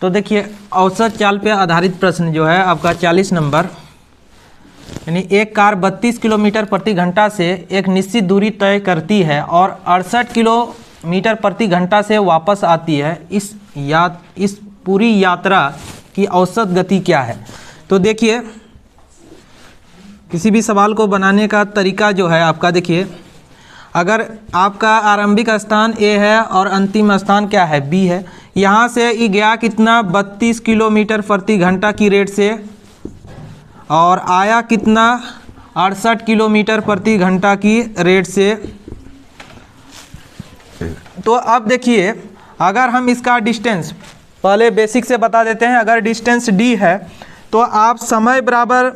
तो देखिए औसत चाल पे आधारित प्रश्न जो है आपका 40 नंबर, यानी एक कार 32 किलोमीटर प्रति घंटा से एक निश्चित दूरी तय करती है और 68 किलोमीटर प्रति घंटा से वापस आती है। इस पूरी यात्रा की औसत गति क्या है? तो देखिए किसी भी सवाल को बनाने का तरीका जो है आपका, देखिए अगर आपका आरंभिक स्थान A है और अंतिम स्थान क्या है, B है, यहाँ से ये गया कितना 32 किलोमीटर प्रति घंटा की रेट से और आया कितना 68 किलोमीटर प्रति घंटा की रेट से। तो अब देखिए अगर हम इसका डिस्टेंस पहले बेसिक से बता देते हैं। अगर डिस्टेंस D है तो आप समय बराबर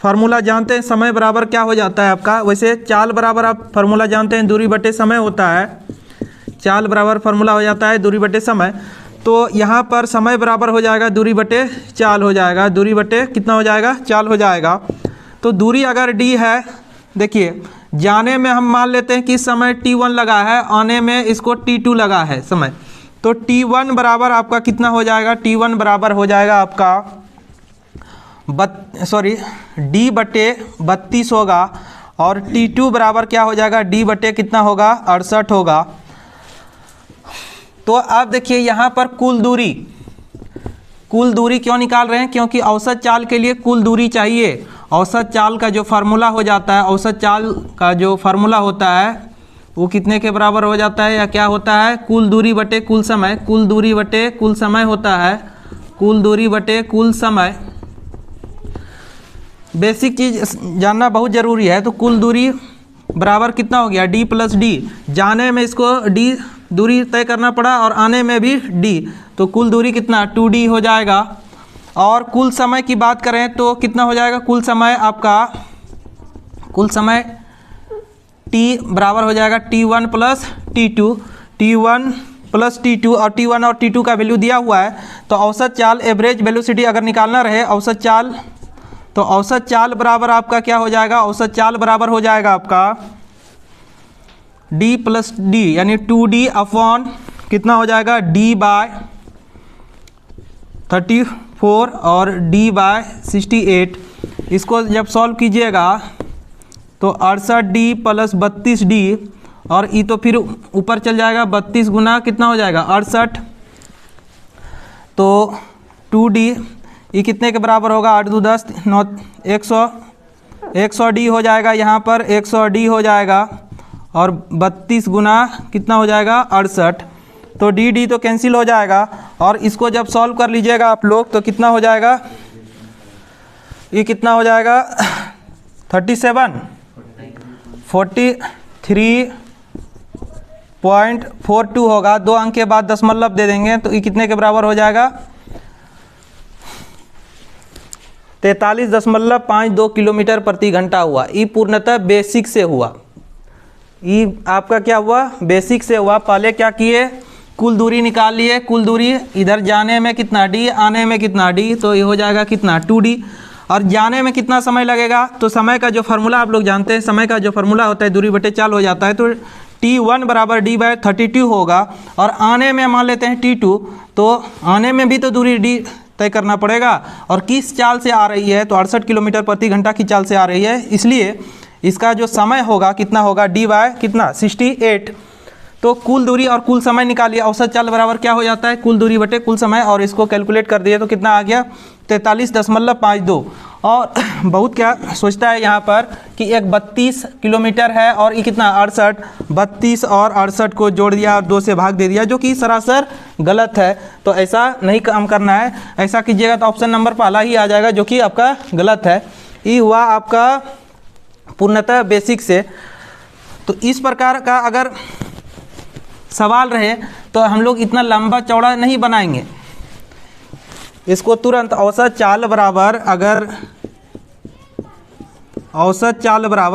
फार्मूला जानते हैं, समय बराबर क्या हो जाता है आपका, वैसे चाल बराबर आप फार्मूला जानते हैं, दूरी बटे समय होता है। चाल बराबर फार्मूला हो जाता है दूरी बटे समय। तो यहाँ पर समय बराबर हो जाएगा दूरी बटे चाल हो जाएगा, दूरी बटे कितना हो जाएगा, चाल हो जाएगा। तो दूरी अगर D है, देखिए जाने में हम मान लेते हैं कि समय T1 लगा है, आने में इसको T2 लगा है समय। तो T1 बराबर आपका कितना हो जाएगा, T1 बराबर हो जाएगा आपका D बटे 32 होगा और T2 बराबर क्या हो जाएगा, D बटे कितना होगा, 68 होगा। तो आप देखिए यहाँ पर कुल दूरी क्यों निकाल रहे हैं, क्योंकि औसत चाल के लिए कुल दूरी चाहिए। औसत चाल का जो फार्मूला हो जाता है, औसत चाल का जो फार्मूला होता है वो कितने के बराबर हो जाता है या क्या होता है, कुल दूरी बटे कुल समय। कुल दूरी बटे कुल समय होता है, कुल दूरी बटे कुल समय। बेसिक चीज़ जानना बहुत ज़रूरी है। तो कुल दूरी बराबर कितना हो गया, D प्लस D। जाने में इसको D दूरी तय करना पड़ा और आने में भी D, तो कुल दूरी कितना 2D हो जाएगा। और कुल समय की बात करें तो कितना हो जाएगा, कुल समय आपका, कुल समय T बराबर हो जाएगा T1 plus T2, T1 plus T2 और T1 और T2 का वैल्यू दिया हुआ है। तो औसत चाल एवरेज वेलोसिटी अगर निकालना रहे औसत चाल, तो औसत चाल बराबर आपका क्या हो जाएगा, औसत चाल बराबर हो जाएगा आपका D प्लस D, यानी 2D अपॉन कितना हो जाएगा, D बाय 34 और D बाय 68। इसको जब सॉल्व कीजिएगा तो 68D प्लस 32D और ये तो फिर ऊपर चल जाएगा, 32 गुना कितना हो जाएगा 68, तो 2D ये कितने के बराबर होगा, 8 2 10 9 100D हो जाएगा, यहाँ पर 100D हो जाएगा और 32 गुना कितना हो जाएगा 68। तो D तो कैंसिल हो जाएगा और इसको जब सॉल्व कर लीजिएगा आप लोग तो कितना हो जाएगा, ये कितना हो जाएगा 43.42 होगा। 2 अंक के बाद दशमलव दे देंगे तो ये कितने के बराबर हो जाएगा, 43.52 किलोमीटर प्रति घंटा हुआ। ये पूर्णतः बेसिक से हुआ, ये आपका क्या हुआ, बेसिक से हुआ। पहले क्या किए, कुल दूरी निकाल लिए। कुल दूरी इधर जाने में कितना D, आने में कितना D, तो ये हो जाएगा कितना 2D। और जाने में कितना समय लगेगा, तो समय का जो फार्मूला आप लोग जानते हैं, समय का जो फार्मूला होता है दूरी बटे चाल हो जाता है। तो T1 बराबर D बाय 32 होगा और आने में मान लेते हैं T2, तो आने में भी तो दूरी D तय करना पड़ेगा और किस चाल से आ रही है, तो 68 किलोमीटर प्रति घंटा की चाल से आ रही है, इसलिए इसका जो समय होगा कितना होगा, D बाय कितना 68। तो कुल दूरी और कुल समय निकालिए। औसत चाल बराबर क्या हो जाता है, कुल दूरी बटे कुल समय, और इसको कैलकुलेट कर दिए तो कितना आ गया 43.52। और बहुत क्या सोचता है यहाँ पर कि एक 32 किलोमीटर है और ये कितना 68, 32 और 68 को जोड़ दिया और 2 से भाग दे दिया, जो कि सरासर गलत है। तो ऐसा नहीं काम करना है। ऐसा कीजिएगा तो ऑप्शन नंबर पहला ही आ जाएगा, जो कि आपका गलत है। ये हुआ आपका पूर्णतः बेसिक से। तो इस प्रकार का अगर सवाल रहे तो हम लोग इतना लंबा चौड़ा नहीं बनाएंगे इसको तुरंत। औसत चाल बराबर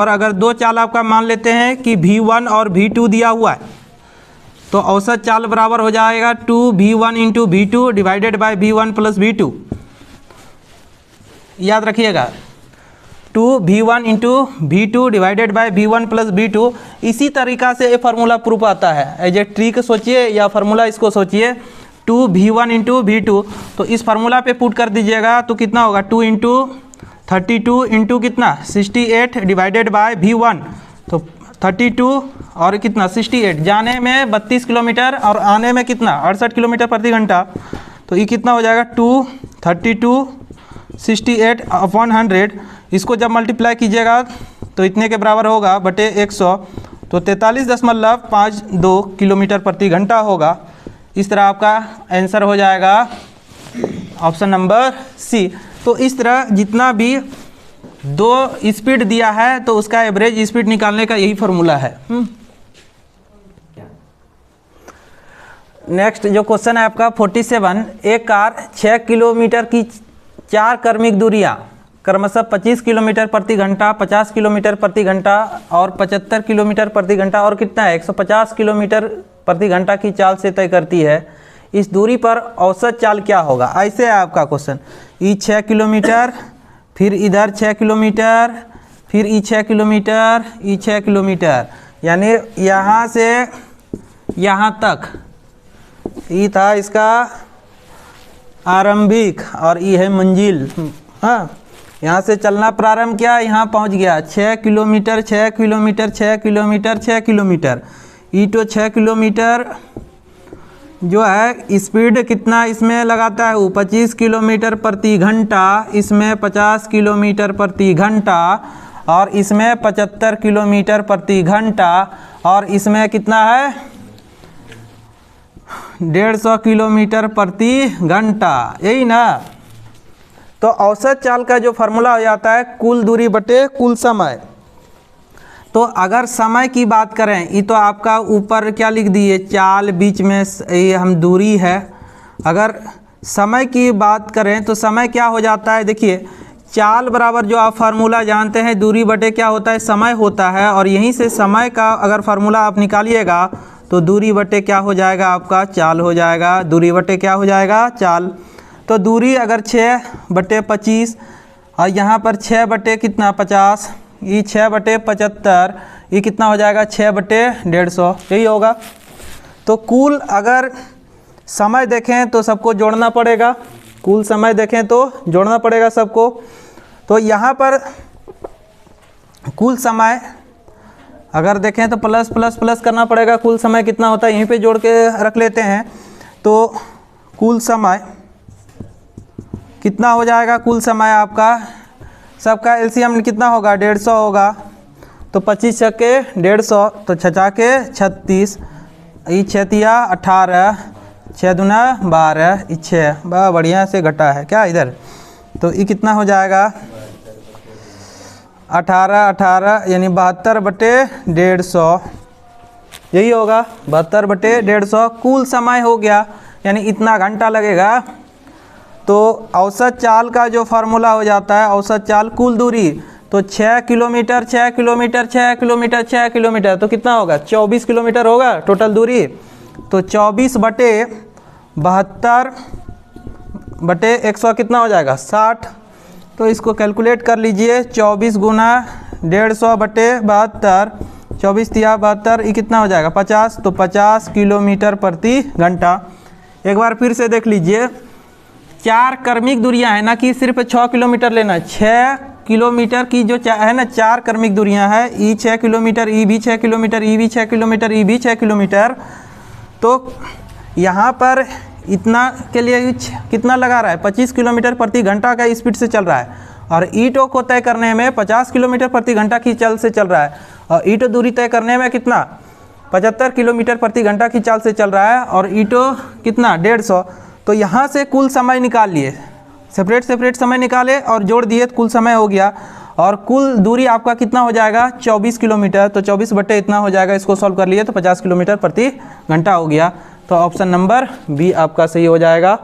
अगर 2 चाल आपका मान लेते हैं कि V1 और V2 दिया हुआ है, तो औसत चाल बराबर हो जाएगा 2V1 into V2 divided by V1 plus V2। याद रखिएगा 2V1 into V2 divided by V1 plus V2। इसी तरीक़ा से ये फार्मूला प्रूफ आता है। एज ए ट्रिक सोचिए या फार्मूला इसको सोचिए, 2v1 इंटू v2, तो इस फार्मूला पे पुट कर दीजिएगा तो कितना होगा 2 इंटू 32 इंटू कितना 68 डिवाइडेड बाय v1, तो 32 और कितना 68, जाने में 32 किलोमीटर और आने में कितना 68 किलोमीटर प्रति घंटा, तो ये कितना हो जाएगा 232 68 अपॉन 100, इसको जब मल्टीप्लाई कीजिएगा तो इतने के बराबर होगा बटे 100, तो 43.52 किलोमीटर प्रति घंटा होगा। इस तरह आपका आंसर हो जाएगा ऑप्शन नंबर सी। तो इस तरह जितना भी दो स्पीड दिया है तो उसका एवरेज स्पीड निकालने का यही फॉर्मूला है। नेक्स्ट जो क्वेश्चन है आपका 47, एक कार 6 किलोमीटर की 4 क्रमिक दूरियां क्रमशः 25 किलोमीटर प्रति घंटा, 50 किलोमीटर प्रति घंटा और 75 किलोमीटर प्रति घंटा और कितना है 150 किलोमीटर प्रति घंटा की चाल से तय करती है। इस दूरी पर औसत चाल क्या होगा? ऐसे है आपका क्वेश्चन, ई 6 किलोमीटर, फिर इधर 6 किलोमीटर, फिर ई 6 किलोमीटर, ई 6 किलोमीटर, यानी यहाँ से यहाँ तक ई था इसका आरंभिक और ई है मंजिल। हाँ, यहाँ से चलना प्रारंभ किया, यहाँ पहुँच गया 6 किलोमीटर 6 किलोमीटर 6 किलोमीटर 6 किलोमीटर, ई तो 6 किलोमीटर जो है स्पीड कितना इसमें लगाता है वो 25 किलोमीटर प्रति घंटा, इसमें 50 किलोमीटर प्रति घंटा और इसमें 75 किलोमीटर प्रति घंटा और इसमें कितना है 150 किलोमीटर प्रति घंटा, यही ना। तो औसत चाल का जो फार्मूला हो जाता है कुल दूरी बटे कुल समय। तो अगर समय की बात करें, ये तो आपका ऊपर क्या लिख दिए चाल, बीच में ये हम दूरी है। अगर समय की बात करें तो समय क्या हो जाता है, देखिए चाल बराबर जो आप फार्मूला जानते हैं दूरी बटे क्या होता है समय होता है, और यहीं से समय का अगर फार्मूला आप निकालिएगा तो दूरी बटे क्या हो जाएगा आपका चाल हो जाएगा, दूरी बटे क्या हो जाएगा चाल। तो दूरी अगर 6/25 और यहाँ पर 6 कितना 50, ये 6/75, ये कितना हो जाएगा 6/150, यही होगा। तो कुल अगर समय देखें तो सबको जोड़ना पड़ेगा, कुल समय देखें तो जोड़ना पड़ेगा सबको। तो यहाँ पर कुल समय अगर देखें तो प्लस प्लस प्लस करना पड़ेगा, कुल समय कितना होता है यहीं पे जोड़ के रख लेते हैं। तो कुल समय कितना हो जाएगा, कुल समय आपका सबका एलसीएम कितना होगा 150 होगा, तो 25 छक्के 150, तो 6 के 36, ये 6 तिया 18, 6 दूना 12, ये 6 बड़ा बढ़िया से घटा है क्या इधर, तो ये कितना हो जाएगा 18 यानी 72/150, यही होगा 72/150 कुल समय हो गया, यानी इतना घंटा लगेगा। तो औसत चाल का जो फार्मूला हो जाता है औसत चाल कुल दूरी, तो 6 किलोमीटर 6 किलोमीटर 6 किलोमीटर 6 किलोमीटर, तो कितना होगा 24 किलोमीटर होगा टोटल दूरी। तो 24/72/100 कितना हो जाएगा 60। तो इसको कैलकुलेट कर लीजिए, 24 गुना 150/72, 24 तिया 72, ये कितना हो जाएगा 50, तो 50 किलोमीटर प्रति घंटा। एक बार फिर से देख लीजिए, 4 क्रमिक दूरियां हैं ना कि सिर्फ 6 किलोमीटर लेना, 6 किलोमीटर की जो है ना 4 क्रमिक दूरियां हैं, ई 6 किलोमीटर, ई भी 6 किलोमीटर, ई भी 6 किलोमीटर, ई भी 6 किलोमीटर। तो यहाँ पर इतना के लिए कितना लगा रहा है 25 किलोमीटर प्रति घंटा का स्पीड से चल रहा है, और ईंटों को तय करने में 50 किलोमीटर प्रति घंटा की चाल से चल रहा है, और ईंटों दूरी तय करने में कितना 75 किलोमीटर प्रति घंटा की चाल से चल रहा है, और ईंटों कितना 150। तो यहाँ से कुल समय निकाल लिए, सेपरेट सेपरेट समय निकाले और जोड़ दिए तो कुल समय हो गया, और कुल दूरी आपका कितना हो जाएगा 24 किलोमीटर। तो 24 बटे इतना हो जाएगा, इसको सॉल्व कर लिए तो 50 किलोमीटर प्रति घंटा हो गया। तो ऑप्शन नंबर बी आपका सही हो जाएगा।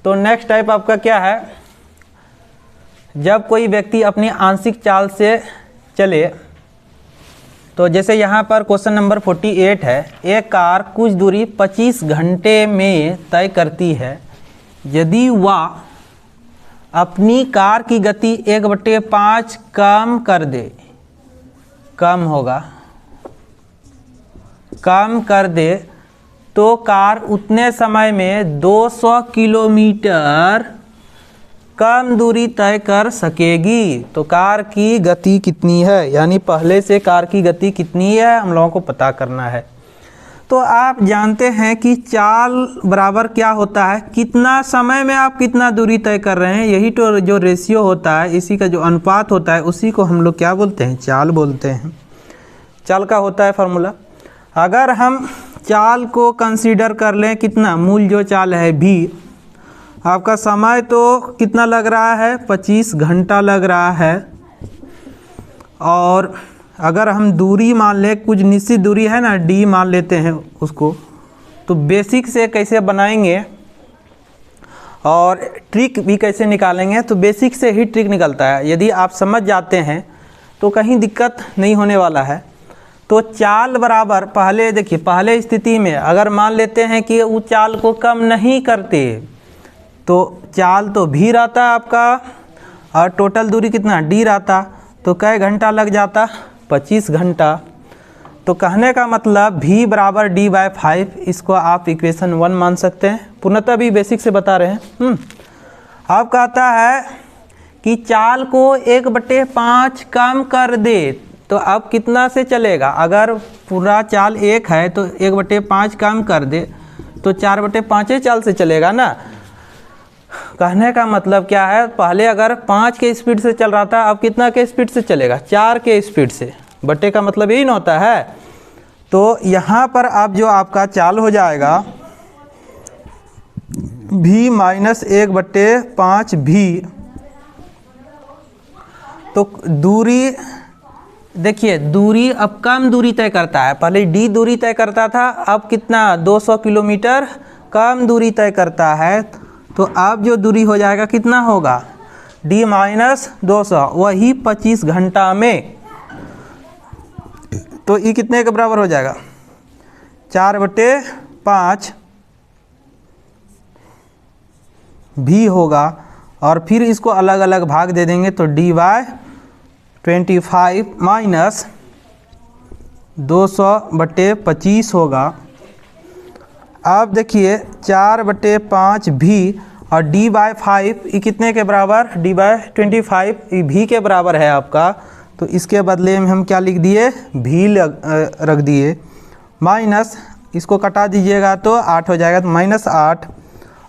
तो नेक्स्ट टाइप आपका क्या है, जब कोई व्यक्ति अपनी आंशिक चाल से चले, तो जैसे यहाँ पर क्वेश्चन नंबर 48 है, एक कार कुछ दूरी 25 घंटे में तय करती है, यदि वह अपनी कार की गति 1/5 कम कर दे, कम होगा, कम कर दे तो कार उतने समय में 200 किलोमीटर कम दूरी तय कर सकेगी। तो कार की गति कितनी है, यानी पहले से कार की गति कितनी है हम लोगों को पता करना है। तो आप जानते हैं कि चाल बराबर क्या होता है, कितना समय में आप कितना दूरी तय कर रहे हैं, यही तो जो रेशियो होता है, इसी का जो अनुपात होता है उसी को हम लोग क्या बोलते हैं, चाल बोलते हैं। चाल का होता है फार्मूला। अगर हम चाल को कंसीडर कर लें, कितना मूल जो चाल है भी, आपका समय तो कितना लग रहा है, 25 घंटा लग रहा है। और अगर हम दूरी मान लें, कुछ निश्चित दूरी है ना, डी मान लेते हैं उसको, तो बेसिक से कैसे बनाएंगे और ट्रिक भी कैसे निकालेंगे, तो बेसिक से ही ट्रिक निकलता है। यदि आप समझ जाते हैं तो कहीं दिक्कत नहीं होने वाला है। तो चाल बराबर, पहले देखिए, पहले स्थिति में अगर मान लेते हैं कि वो चाल को कम नहीं करते, तो चाल तो भी रहता आपका और टोटल दूरी कितना डी रहता, तो कै घंटा लग जाता, 25 घंटा। तो कहने का मतलब v बराबर d/5, इसको आप इक्वेशन 1 मान सकते हैं। पूर्णतः भी बेसिक से बता रहे हैं। अब कहता है कि चाल को 1/5 कम कर दे, तो अब कितना से चलेगा, अगर पूरा चाल 1 है तो 1/5 कम कर दे तो 4/5 चाल से चलेगा ना। कहने का मतलब क्या है, पहले अगर 5 के स्पीड से चल रहा था, अब कितना के स्पीड से चलेगा, 4 के स्पीड से। बट्टे का मतलब यही ना होता है। तो यहाँ पर अब जो आपका चाल हो जाएगा v माइनस 1/5 v। तो दूरी देखिए, दूरी अब कम दूरी तय करता है, पहले d दूरी तय करता था, अब कितना 200 किलोमीटर कम दूरी तय करता है। तो अब जो दूरी हो जाएगा कितना होगा, d माइनस 200, वही 25 घंटा में। तो ये कितने के बराबर हो जाएगा, 4/5 भी होगा। और फिर इसको अलग अलग भाग दे देंगे तो d/25 माइनस 200/25 होगा। अब देखिए 4/5 भी और d/5 ये कितने के बराबर, d/25 ये v के बराबर है आपका। तो इसके बदले में हम क्या लिख दिए, v रख दिए, माइनस इसको कटा दीजिएगा तो 8 हो जाएगा, तो -8,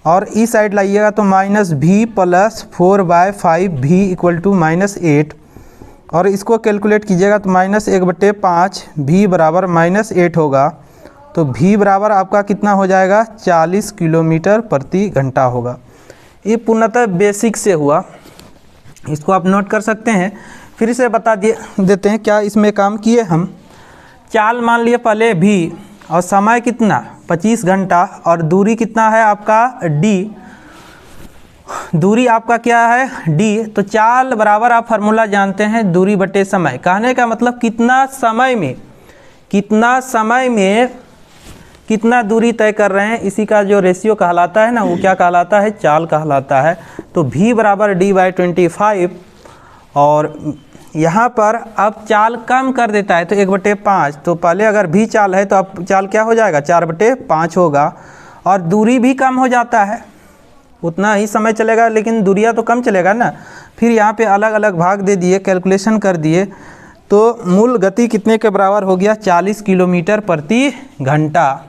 और इस साइड लाइएगा तो -v plus 4/5 v equal to -8, और इसको कैलकुलेट कीजिएगा तो -1/5 v बराबर -8 होगा। तो v बराबर आपका कितना हो जाएगा, 40 किलोमीटर प्रति घंटा होगा। ये पूर्णतः बेसिक से हुआ, इसको आप नोट कर सकते हैं। फिर से बता देते हैं क्या इसमें काम किए हम। चाल मान लिए पहले v और समय कितना 25 घंटा और दूरी कितना है आपका d, दूरी आपका क्या है d। तो चाल बराबर आप फार्मूला जानते हैं, दूरी बटे समय। कहने का मतलब कितना समय में कितना दूरी तय कर रहे हैं, इसी का जो रेशियो कहलाता है ना, वो क्या कहलाता है, चाल कहलाता है। तो v बराबर d/25, और यहाँ पर अब चाल कम कर देता है तो 1/5। तो पहले अगर v चाल है तो अब चाल क्या हो जाएगा, 4/5 होगा। और दूरी भी कम हो जाता है, उतना ही समय चलेगा लेकिन दूरिया तो कम चलेगा ना। फिर यहाँ पे अलग अलग भाग दे दिए, कैलकुलेशन कर दिए, तो मूल गति कितने के बराबर हो गया, 40 किलोमीटर प्रति घंटा।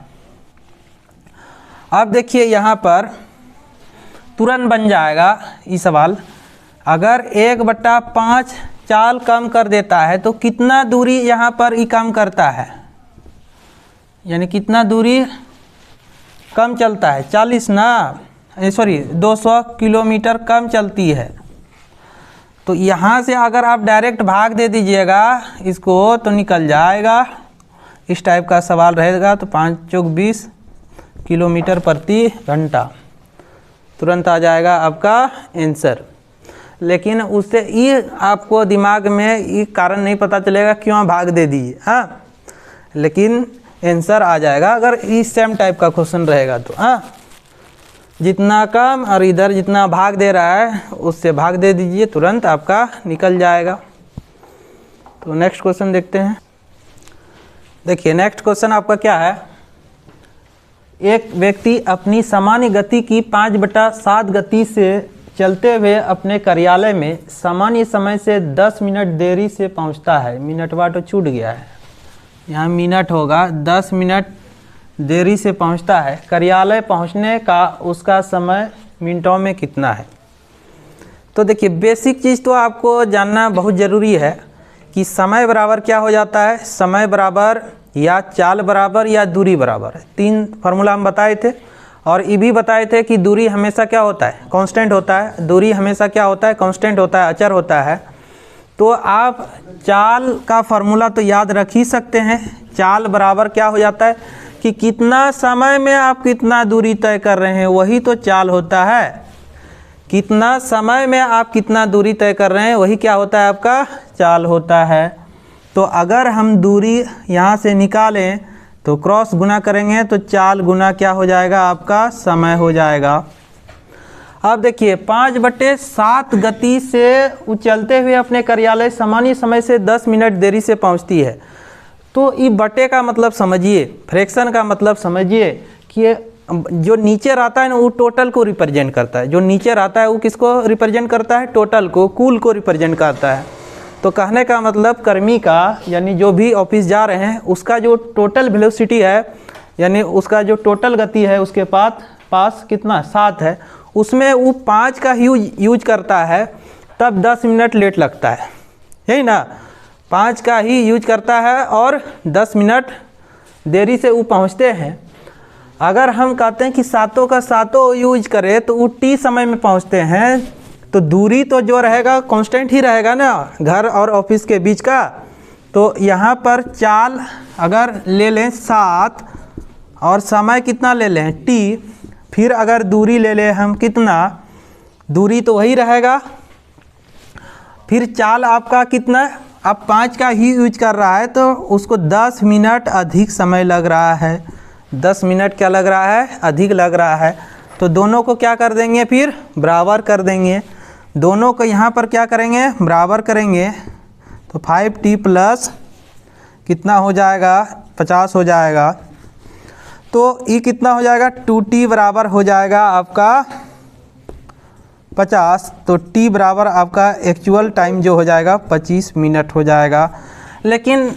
अब देखिए यहाँ पर तुरंत बन जाएगा ये सवाल, अगर 1/5 चाल कम कर देता है तो कितना दूरी यहाँ पर ये कम करता है, यानी कितना दूरी कम चलता है, 40 ना, सॉरी 200 किलोमीटर कम चलती है। तो यहाँ से अगर आप डायरेक्ट भाग दे दीजिएगा इसको तो निकल जाएगा, इस टाइप का सवाल रहेगा। तो 5 चौक 20 किलोमीटर प्रति घंटा, तुरंत आ जाएगा आपका आंसर। लेकिन उससे ये आपको दिमाग में ये कारण नहीं पता चलेगा क्यों भाग दे दिए, हाँ, लेकिन आंसर आ जाएगा अगर इस सेम टाइप का क्वेश्चन रहेगा तो। हाँ, जितना कम और इधर जितना भाग दे रहा है उससे भाग दे दीजिए, तुरंत आपका निकल जाएगा। तो नेक्स्ट क्वेश्चन देखते हैं। देखिए नेक्स्ट क्वेश्चन आपका क्या है, एक व्यक्ति अपनी सामान्य गति की 5/7 गति से चलते हुए अपने कार्यालय में सामान्य समय से 10 मिनट देरी से पहुंचता है। मिनटवा तो छूट गया है, यहाँ मिनट होगा। 10 मिनट देरी से पहुंचता है। कार्यालय पहुंचने का उसका समय मिनटों में कितना है? तो देखिए, बेसिक चीज़ तो आपको जानना बहुत ज़रूरी है कि समय बराबर क्या हो जाता है। समय बराबर या चाल बराबर या दूरी बराबर। 3 फार्मूला हम बताए थे, और ये भी बताए थे कि दूरी हमेशा क्या होता है? कांस्टेंट होता है। दूरी हमेशा क्या होता है? कांस्टेंट होता है, अचर होता है। तो आप चाल का फार्मूला तो याद रख ही सकते हैं। चाल बराबर क्या हो जाता है कि कितना समय में आप कितना दूरी तय कर रहे हैं, वही तो चाल होता है। कितना समय में आप कितना दूरी तय कर रहे हैं, वही क्या होता है? आपका चाल होता है। तो अगर हम दूरी यहाँ से निकालें तो क्रॉस गुना करेंगे तो चाल गुना क्या हो जाएगा? आपका समय हो जाएगा। अब देखिए, 5/7 गति से चलते हुए अपने कार्यालय सामान्य समय से 10 मिनट देरी से पहुंचती है। तो ये बटे का मतलब समझिए, फ्रैक्शन का मतलब समझिए कि जो नीचे रहता है ना, वो टोटल को रिप्रेजेंट करता है। जो नीचे रहता है वो किसको रिप्रेजेंट करता है? टोटल को, कुल को रिप्रेजेंट करता है। तो कहने का मतलब कर्मी का, यानी जो भी ऑफिस जा रहे हैं, उसका जो टोटल वेलोसिटी है, यानी उसका जो टोटल गति है, उसके पास कितना? 7 है। उसमें वो 5 का यूज करता है, तब 10 मिनट लेट लगता है, यही ना? 5 का ही यूज करता है और 10 मिनट देरी से वो पहुंचते हैं। अगर हम कहते हैं कि 7 का 7 यूज करें तो वो टी समय में पहुंचते हैं, तो दूरी तो जो रहेगा कांस्टेंट ही रहेगा ना, घर और ऑफिस के बीच का। तो यहाँ पर चाल अगर ले लें 7 और समय कितना ले लें? टी, फिर अगर दूरी ले लें हम कितना? दूरी तो वही रहेगा, फिर चाल आपका कितना? अब 5 का ही यूज कर रहा है तो उसको 10 मिनट अधिक समय लग रहा है। 10 मिनट क्या लग रहा है? अधिक लग रहा है। तो दोनों को क्या कर देंगे? फिर बराबर कर देंगे। दोनों को यहाँ पर क्या करेंगे? बराबर करेंगे। तो 5t प्लस कितना हो जाएगा? 50 हो जाएगा। तो ये कितना हो जाएगा? 2t बराबर हो जाएगा आपका 50। तो t बराबर आपका एक्चुअल टाइम जो हो जाएगा 25 मिनट हो जाएगा। लेकिन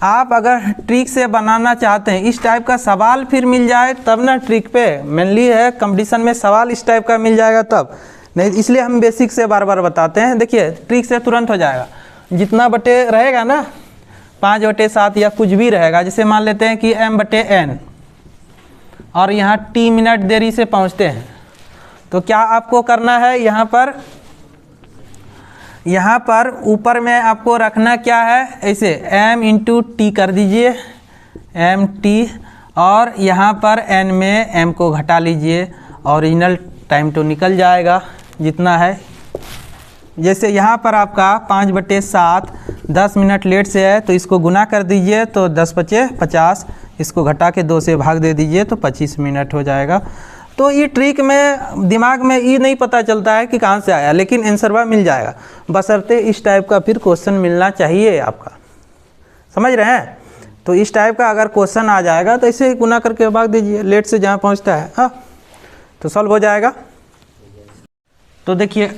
आप अगर ट्रिक से बनाना चाहते हैं, इस टाइप का सवाल फिर मिल जाए तब ना ट्रिक पे मेनली है, कंपटीशन में सवाल इस टाइप का मिल जाएगा तब नहीं, इसलिए हम बेसिक से बार बार बताते हैं। देखिए, ट्रिक से तुरंत हो जाएगा। जितना बटे रहेगा ना, 5/7 या कुछ भी रहेगा, जैसे मान लेते हैं कि m/n, और यहाँ t मिनट देरी से पहुँचते हैं, तो क्या आपको करना है? यहाँ पर ऊपर में आपको रखना क्या है? ऐसे m/t कर दीजिए, mt, और यहाँ पर n में m को घटा लीजिए, ओरिजिनल टाइम तो निकल जाएगा जितना है। जैसे यहाँ पर आपका 5/7 10 मिनट लेट से है, तो इसको गुना कर दीजिए तो 10×50, इसको घटा के 2 से भाग दे दीजिए तो 25 मिनट हो जाएगा। तो ये ट्रिक में दिमाग में ये नहीं पता चलता है कि कहाँ से आया, लेकिन आंसरवा मिल जाएगा, बशर्ते इस टाइप का फिर क्वेश्चन मिलना चाहिए आपका। समझ रहे हैं? तो इस टाइप का अगर क्वेश्चन आ जाएगा तो इसे गुना करके भाग दीजिए, लेट से जहाँ पहुँचता है, हाँ, तो सॉल्व हो जाएगा। तो देखिए